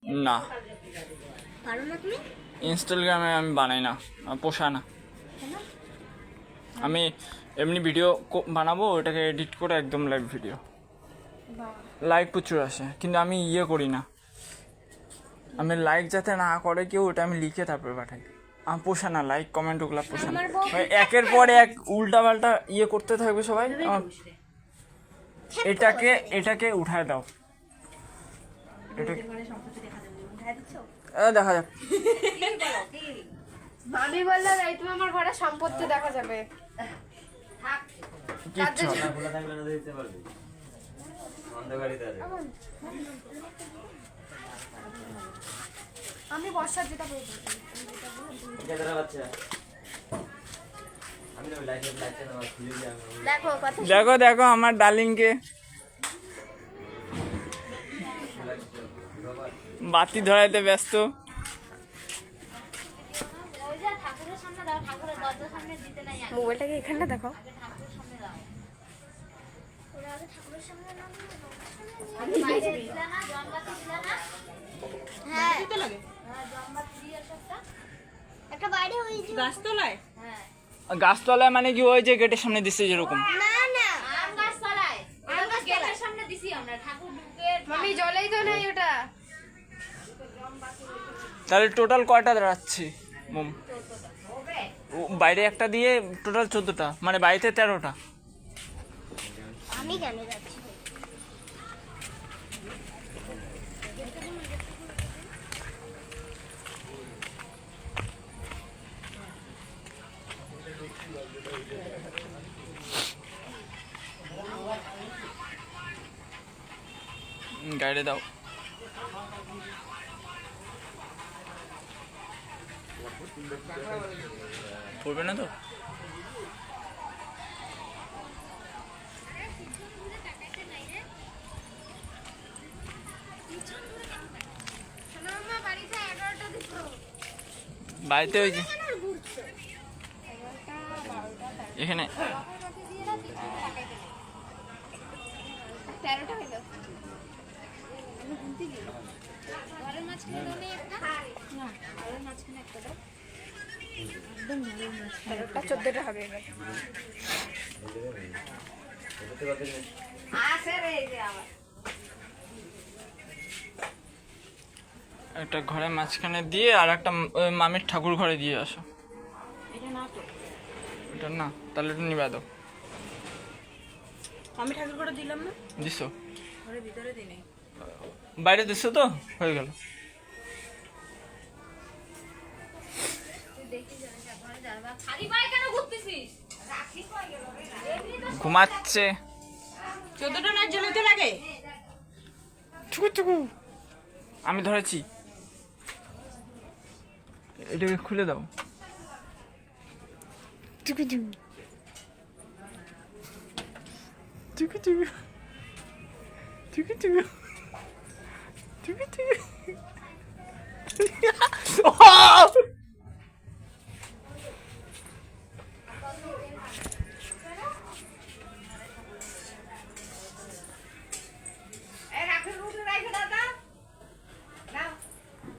না, পারো না তুমি? ইনস্টাগ্রামে আমি বানাই না, পোষা না। আমি এমনি ভিডিও বানাবো, ওটাকে এডিট করে একদম লাইভ ভিডিও, লাইক প্রচুর আসে, কিন্তু আমি ইয়ে করি না। আমি লাইক যাতে না করে কেউ, ওটা আমি লিখে তারপরে পাঠাই। আমার পোষা না লাইক কমেন্ট, ওগুলা পোষা না। একের পর এক উল্টা পাল্টা ইয়ে করতে থাকবে সবাই। এটাকে উঠায় দাও, দেখা যাক। মামি বললো এই তুমি আমার ঘরে সম্পত্তি দেখা যাবে। কিচ্ছু আমি বর্ষার যেটা বলছি দেখো কথা দেখো দেখো আমার ডার্লিংকে, বাতি ধরাইতে ব্যস্ত। মোবাইলটাকে এখানটা দেখো। গাছতলায় মানে কি ওই যে গেটের সামনে দিচ্ছে যেরকম? মামি জলেই তো নেই ওটা। তাহলে টোটাল কয়টা দাঁড়াচ্ছি মোম? বাইরে একটা দিয়ে টোটাল 14টা, মানে বাড়িতে 13টা। আমি কেন যাচ্ছি? গাইডে দাও। পড়বে না তো? বাড়িতে ওই যে এখানে 13টা হইলো। একটা 14টা হবে এবার। একটা ঘরে মাঝখানে দিয়ে আর একটা ওই মামির ঠাকুর ঘরে দিয়ে আসো। এটা না, তাহলে এটা নিবে দাও। আমি ঠাকুর করে দিলাম না, দিছো? ঘরের ভিতরে দিই নাই। বাইরে দিছো তো, হয়ে গেল। ঘুমাচ্ছে। 14টা না জ্বলতে লাগে। চুকু চুকু, আমি ধরেছি। এটাকে খুলে দাও। চুকু চুকু চুকু চুকু চুকু চুকু চুকু চুকু।